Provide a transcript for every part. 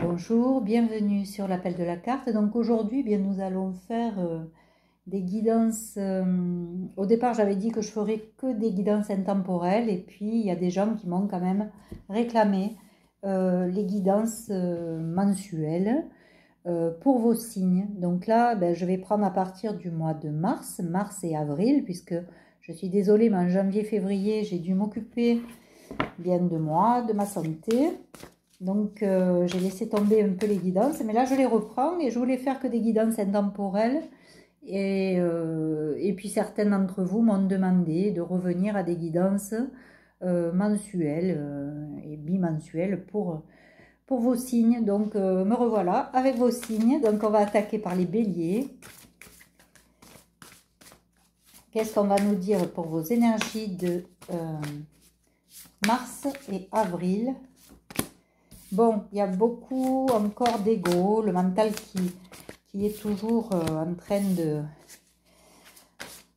Bonjour, bienvenue sur l'appel de la carte. Donc aujourd'hui, bien, nous allons faire des guidances. Au départ, j'avais dit que je ferais que des guidances intemporelles et puis il y a des gens qui m'ont quand même réclamé les guidances mensuelles pour vos signes. Donc là, ben, je vais prendre à partir du mois de mars et avril, puisque je suis désolée, mais en janvier, février, j'ai dû m'occuper bien de moi, de ma santé. Donc j'ai laissé tomber un peu les guidances, mais là je les reprends et je voulais faire que des guidances intemporelles. Et puis certains d'entre vous m'ont demandé de revenir à des guidances mensuelles et bimensuelles pour vos signes. Donc me revoilà avec vos signes. Donc on va attaquer par les béliers. Qu'est-ce qu'on va nous dire pour vos énergies de mars et avril? Bon, il y a beaucoup encore d'ego, le mental qui est toujours en train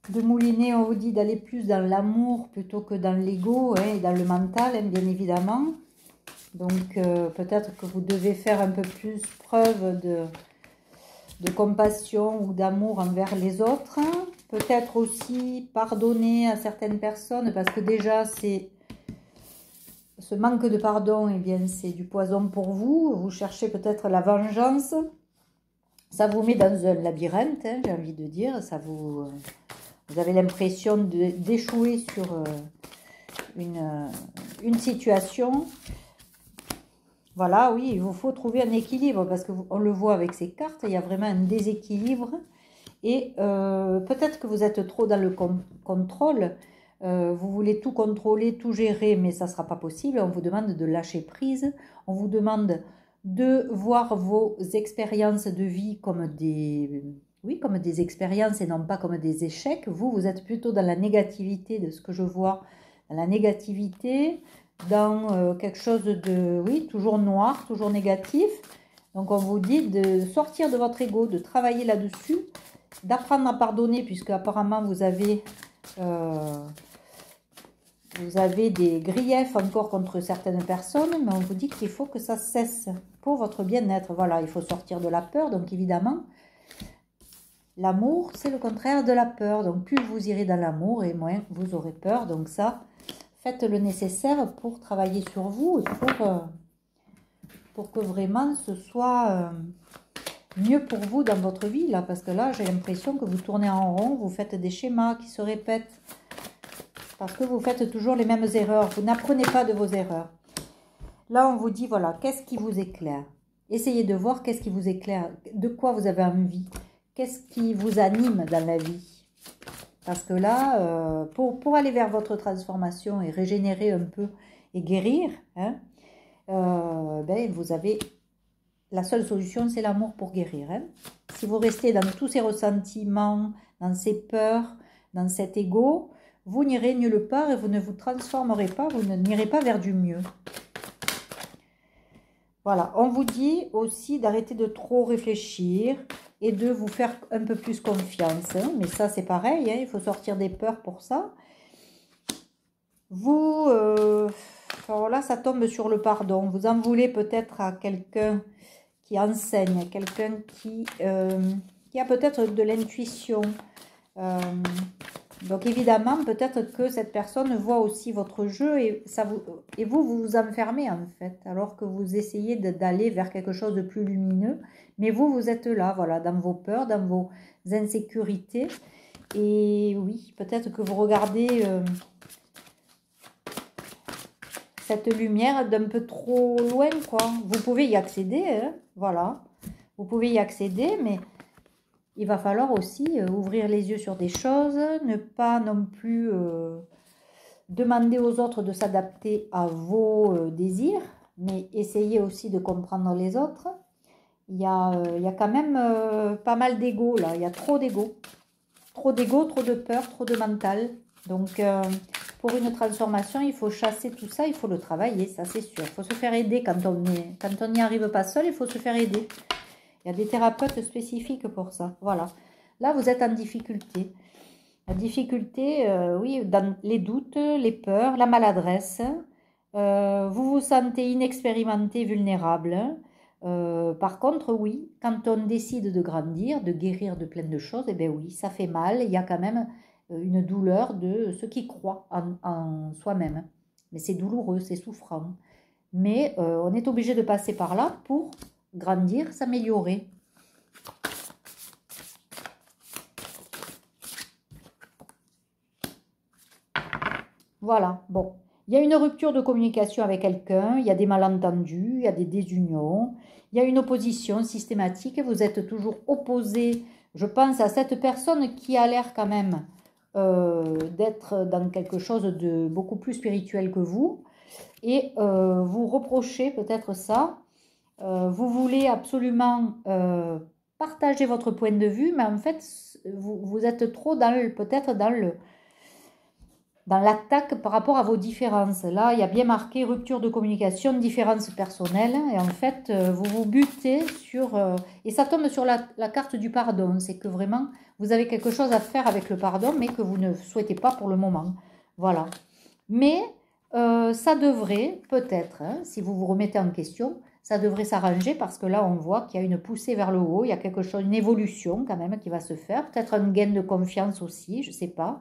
de mouliner. On vous dit d'aller plus dans l'amour plutôt que dans l'ego et dans le mental, hein, bien évidemment. Donc peut-être que vous devez faire un peu plus preuve de compassion ou d'amour envers les autres. Peut-être aussi pardonner à certaines personnes parce que déjà c'est... Ce manque de pardon, eh bien, c'est du poison pour vous. Vous cherchez peut-être la vengeance. Ça vous met dans un labyrinthe, hein, j'ai envie de dire. Vous avez l'impression d'échouer sur une situation. Voilà, oui, il vous faut trouver un équilibre parce qu'on le voit avec ces cartes, il y a vraiment un déséquilibre. Et peut-être que vous êtes trop dans le contrôle. Vous voulez tout contrôler, tout gérer, mais ça ne sera pas possible. On vous demande de lâcher prise. On vous demande de voir vos expériences de vie comme comme des expériences et non pas comme des échecs. Vous êtes plutôt dans la négativité de ce que je vois, dans la négativité, dans quelque chose de, oui, toujours noir, toujours négatif. Donc on vous dit de sortir de votre ego, de travailler là-dessus, d'apprendre à pardonner, puisque apparemment vous avez des griefs encore contre certaines personnes, mais on vous dit qu'il faut que ça cesse pour votre bien-être. Voilà, il faut sortir de la peur, donc évidemment, l'amour, c'est le contraire de la peur. Donc plus vous irez dans l'amour et moins vous aurez peur. Donc ça, faites le nécessaire pour travailler sur vous et pour que vraiment ce soit mieux pour vous dans votre vie, là, parce que là, j'ai l'impression que vous tournez en rond, vous faites des schémas qui se répètent, parce que vous faites toujours les mêmes erreurs, vous n'apprenez pas de vos erreurs. Là, on vous dit, voilà, qu'est-ce qui vous éclaire? Essayez de voir qu'est-ce qui vous éclaire, de quoi vous avez envie, qu'est-ce qui vous anime dans la vie. Parce que là, pour aller vers votre transformation et régénérer un peu et guérir, hein, ben, vous avez... La seule solution, c'est l'amour pour guérir. Hein. Si vous restez dans tous ces ressentiments, dans ces peurs, dans cet ego, vous n'irez nulle part et vous ne vous transformerez pas, vous n'irez pas vers du mieux. Voilà, on vous dit aussi d'arrêter de trop réfléchir et de vous faire un peu plus confiance. Hein. Mais ça, c'est pareil, hein, il faut sortir des peurs pour ça. Vous, alors là, ça tombe sur le pardon. Vous en voulez peut-être à quelqu'un qui enseigne, quelqu'un qui a peut-être de l'intuition. Donc évidemment, peut-être que cette personne voit aussi votre jeu et vous vous enfermez en fait, alors que vous essayez d'aller vers quelque chose de plus lumineux. Mais vous êtes là, voilà, dans vos peurs, dans vos insécurités. Et oui, peut-être que vous regardez cette lumière d'un peu trop loin, quoi. Vous pouvez y accéder, hein, voilà. Vous pouvez y accéder, mais il va falloir aussi ouvrir les yeux sur des choses, ne pas non plus demander aux autres de s'adapter à vos désirs, mais essayer aussi de comprendre les autres. Il y a quand même pas mal d'ego, là. Il y a trop d'ego. Trop d'ego, trop de peur, trop de mental. Donc... pour une transformation, il faut chasser tout ça, il faut le travailler, ça c'est sûr. Il faut se faire aider quand on n'y arrive pas seul, il faut se faire aider. Il y a des thérapeutes spécifiques pour ça. Voilà. Là, vous êtes en difficulté. La difficulté, oui, dans les doutes, les peurs, la maladresse. Vous vous sentez inexpérimenté, vulnérable. Par contre, oui, quand on décide de grandir, de guérir de plein de choses, eh bien oui, ça fait mal. Il y a quand même une douleur de ceux qui croient en soi-même. Mais c'est douloureux, c'est souffrant. Mais on est obligé de passer par là pour grandir, s'améliorer. Voilà, bon. Il y a une rupture de communication avec quelqu'un, il y a des malentendus, il y a des désunions, il y a une opposition systématique, vous êtes toujours opposé, je pense, à cette personne qui a l'air quand même d'être dans quelque chose de beaucoup plus spirituel que vous, et vous reprochez peut-être ça, vous voulez absolument partager votre point de vue, mais en fait, vous êtes trop peut-être dans l'attaque par rapport à vos différences. Là, il y a bien marqué rupture de communication, différences personnelles. Et en fait, vous vous butez sur... et ça tombe sur la carte du pardon. C'est que vraiment, vous avez quelque chose à faire avec le pardon, mais que vous ne souhaitez pas pour le moment. Voilà. Mais ça devrait, peut-être, hein, si vous vous remettez en question, ça devrait s'arranger parce que là, on voit qu'il y a une poussée vers le haut. Il y a quelque chose, une évolution quand même qui va se faire. Peut-être un gain de confiance aussi, je ne sais pas.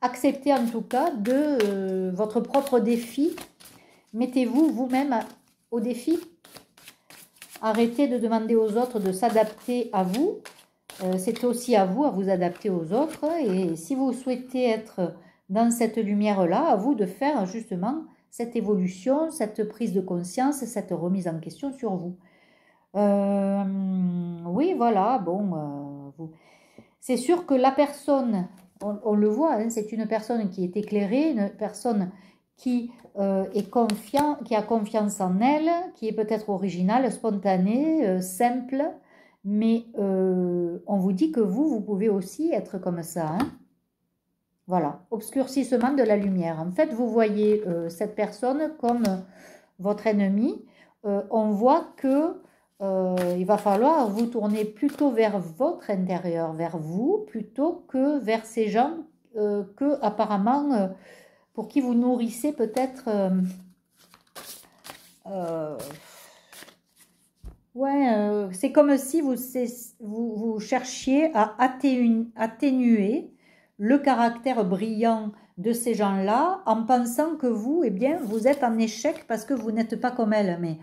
Acceptez en tout cas de votre propre défi. Mettez-vous vous-même au défi. Arrêtez de demander aux autres de s'adapter à vous. C'est aussi à vous adapter aux autres. Et si vous souhaitez être dans cette lumière-là, à vous de faire justement cette évolution, cette prise de conscience, cette remise en question sur vous. Oui, voilà, bon, c'est sûr que la personne... On le voit, hein, c'est une personne qui est éclairée, une personne qui qui a confiance en elle, qui est peut-être originale, spontanée, simple, mais on vous dit que vous pouvez aussi être comme ça. Hein. Voilà, obscurcissement de la lumière. En fait, vous voyez cette personne comme votre ennemi. On voit que il va falloir vous tourner plutôt vers votre intérieur, vers vous, plutôt que vers ces gens que apparemment pour qui vous nourrissez peut-être ouais, c'est comme si vous cherchiez à atténuer le caractère brillant de ces gens-là en pensant que vous, eh bien, vous êtes en échec parce que vous n'êtes pas comme elle. Mais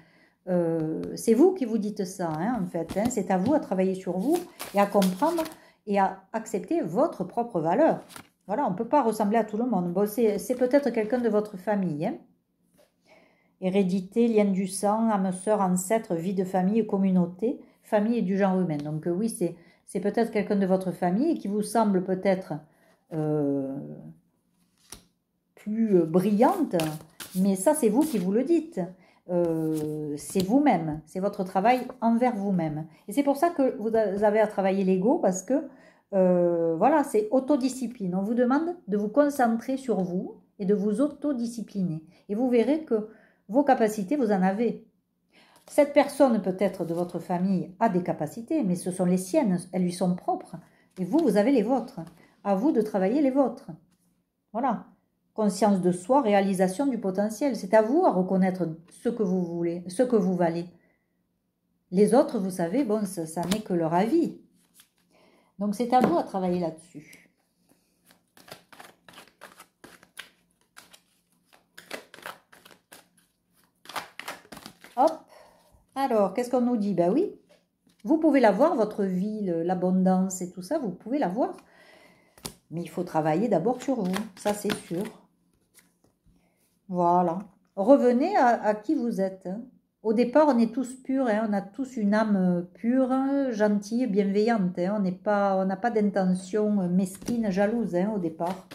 c'est vous qui vous dites ça, hein, en fait. Hein, c'est à vous à travailler sur vous et à comprendre et à accepter votre propre valeur. Voilà, on ne peut pas ressembler à tout le monde. Bon, c'est peut-être quelqu'un de votre famille. Hein. Hérédité, lien du sang, âme sœur, ancêtre, vie de famille, communauté, famille et du genre humain. Donc oui, c'est peut-être quelqu'un de votre famille qui vous semble peut-être plus brillante, mais ça c'est vous qui vous le dites. C'est vous-même, c'est votre travail envers vous-même. Et c'est pour ça que vous avez à travailler l'ego, parce que voilà, c'est autodiscipline. On vous demande de vous concentrer sur vous et de vous autodiscipliner. Et vous verrez que vos capacités, vous en avez. Cette personne peut-être de votre famille a des capacités, mais ce sont les siennes, elles lui sont propres. Et vous, vous avez les vôtres. À vous de travailler les vôtres. Voilà. Conscience de soi, réalisation du potentiel. C'est à vous à reconnaître ce que vous voulez, ce que vous valez. Les autres, vous savez, bon, ça n'est que leur avis. Donc c'est à vous à travailler là-dessus. Hop. Alors, qu'est-ce qu'on nous dit? Ben oui, vous pouvez l'avoir, votre vie, l'abondance et tout ça, vous pouvez l'avoir. Mais il faut travailler d'abord sur vous, ça c'est sûr. Voilà. Revenez à qui vous êtes. Hein. Au départ, on est tous purs, hein. On a tous une âme pure, gentille, bienveillante. Hein. On n'a pas d'intention mesquine, jalouse hein, au départ.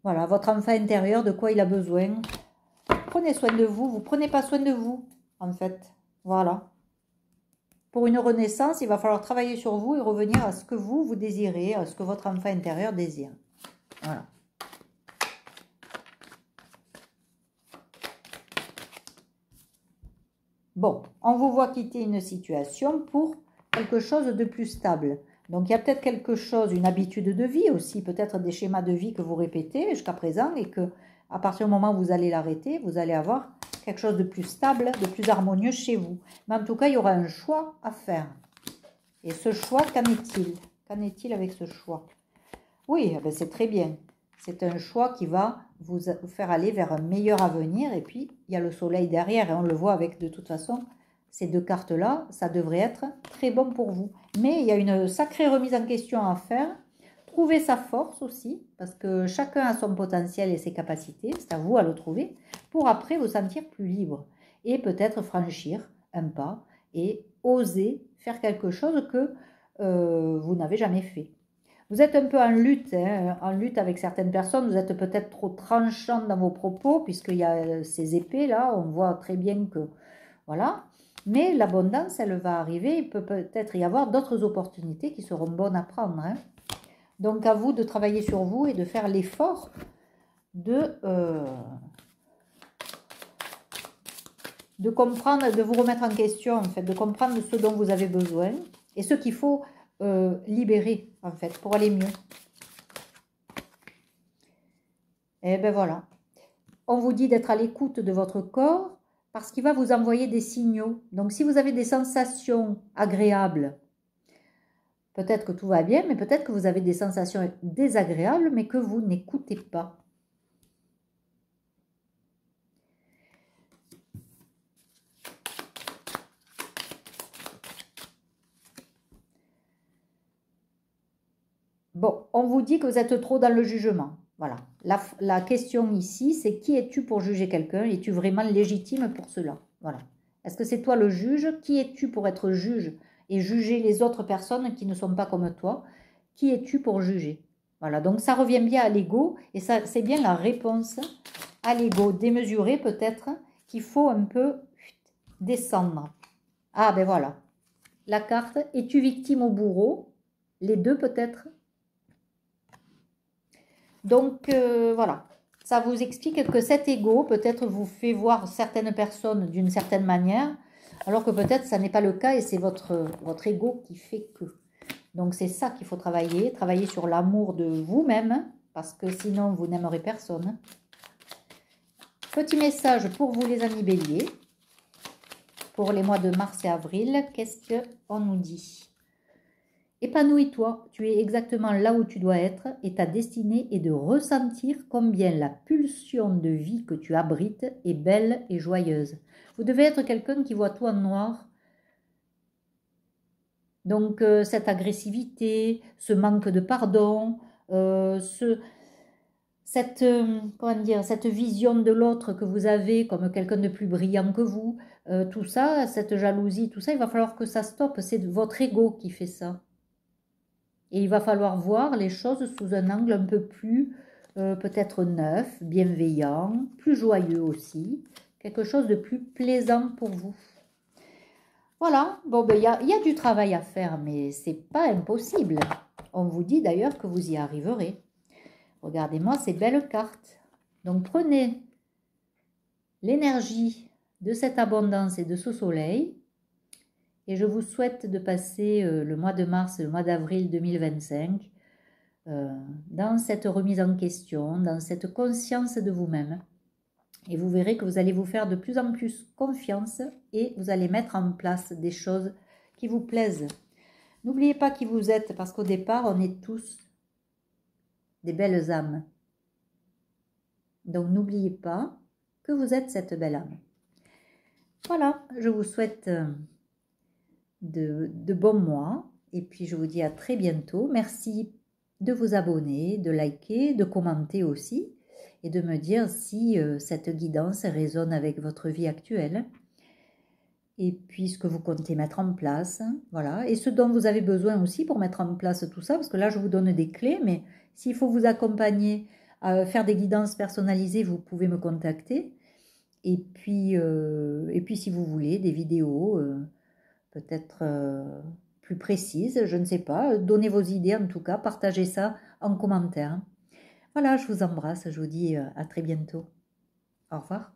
Voilà, votre enfant intérieur, de quoi il a besoin. Prenez soin de vous, vous prenez pas soin de vous, en fait. Voilà. Pour une renaissance, il va falloir travailler sur vous et revenir à ce que vous désirez, à ce que votre enfant intérieur désire. Voilà. Bon, on vous voit quitter une situation pour quelque chose de plus stable. Donc, il y a peut-être quelque chose, une habitude de vie aussi, peut-être des schémas de vie que vous répétez jusqu'à présent et que, à partir du moment où vous allez l'arrêter, vous allez avoir quelque chose de plus stable, de plus harmonieux chez vous. Mais en tout cas, il y aura un choix à faire. Et ce choix, qu'en est-il? Qu'en est-il avec ce choix? Oui, eh ben c'est très bien. C'est un choix qui va vous faire aller vers un meilleur avenir. Et puis, il y a le soleil derrière. Et on le voit avec, de toute façon, ces deux cartes-là. Ça devrait être très bon pour vous. Mais il y a une sacrée remise en question à faire. Trouver sa force aussi. Parce que chacun a son potentiel et ses capacités. C'est à vous à le trouver. Pour après vous sentir plus libre. Et peut-être franchir un pas. Et oser faire quelque chose que vous n'avez jamais fait. Vous êtes un peu en lutte avec certaines personnes. Vous êtes peut-être trop tranchant dans vos propos, puisqu'il y a ces épées là. On voit très bien que, voilà. Mais l'abondance, elle va arriver. Il peut peut-être y avoir d'autres opportunités qui seront bonnes à prendre. Hein. Donc, à vous de travailler sur vous et de faire l'effort de comprendre, de vous remettre en question, en fait, de comprendre ce dont vous avez besoin et ce qu'il faut libérer, en fait, pour aller mieux. Et ben voilà. On vous dit d'être à l'écoute de votre corps parce qu'il va vous envoyer des signaux. Donc, si vous avez des sensations agréables, peut-être que tout va bien, mais peut-être que vous avez des sensations désagréables, mais que vous n'écoutez pas. Bon, on vous dit que vous êtes trop dans le jugement. Voilà. La question ici, c'est qui es-tu pour juger quelqu'un? Es-tu vraiment légitime pour cela? Voilà. Est-ce que c'est toi le juge? Qui es-tu pour être juge et juger les autres personnes qui ne sont pas comme toi? Qui es-tu pour juger? Voilà. Donc, ça revient bien à l'ego et ça, c'est bien la réponse à l'ego démesuré peut-être qu'il faut un peu descendre. Ah, ben voilà. La carte, es-tu victime ou bourreau? Les deux peut-être. Donc, voilà, ça vous explique que cet ego, peut-être, vous fait voir certaines personnes d'une certaine manière, alors que peut-être ça n'est pas le cas et c'est votre ego qui fait que. Donc, c'est ça qu'il faut travailler sur l'amour de vous-même, parce que sinon, vous n'aimerez personne. Petit message pour vous, les amis béliers, pour les mois de mars et avril, qu'est-ce qu'on nous dit ? Épanouis-toi, tu es exactement là où tu dois être et ta destinée est de ressentir combien la pulsion de vie que tu abrites est belle et joyeuse. Vous devez être quelqu'un qui voit tout en noir. Donc cette agressivité, ce manque de pardon, cette vision de l'autre que vous avez comme quelqu'un de plus brillant que vous, tout ça, cette jalousie, tout ça, il va falloir que ça stoppe. C'est votre ego qui fait ça. Et il va falloir voir les choses sous un angle un peu plus, peut-être neuf, bienveillant, plus joyeux aussi. Quelque chose de plus plaisant pour vous. Voilà, bon, ben, y a du travail à faire, mais c'est pas impossible. On vous dit d'ailleurs que vous y arriverez. Regardez-moi ces belles cartes. Donc prenez l'énergie de cette abondance et de ce soleil. Et je vous souhaite de passer le mois de mars et le mois d'avril 2025 dans cette remise en question, dans cette conscience de vous-même. Et vous verrez que vous allez vous faire de plus en plus confiance et vous allez mettre en place des choses qui vous plaisent. N'oubliez pas qui vous êtes parce qu'au départ, on est tous des belles âmes. Donc n'oubliez pas que vous êtes cette belle âme. Voilà, je vous souhaite de bons mois et puis je vous dis à très bientôt. Merci de vous abonner, de liker, de commenter aussi et de me dire si cette guidance résonne avec votre vie actuelle et puis ce que vous comptez mettre en place, voilà, et ce dont vous avez besoin aussi pour mettre en place tout ça, parce que là je vous donne des clés, mais s'il faut vous accompagner à faire des guidances personnalisées, vous pouvez me contacter. Et puis si vous voulez des vidéos peut-être plus précises, je ne sais pas, donnez vos idées en tout cas, partagez ça en commentaire. Voilà, je vous embrasse, je vous dis à très bientôt. Au revoir.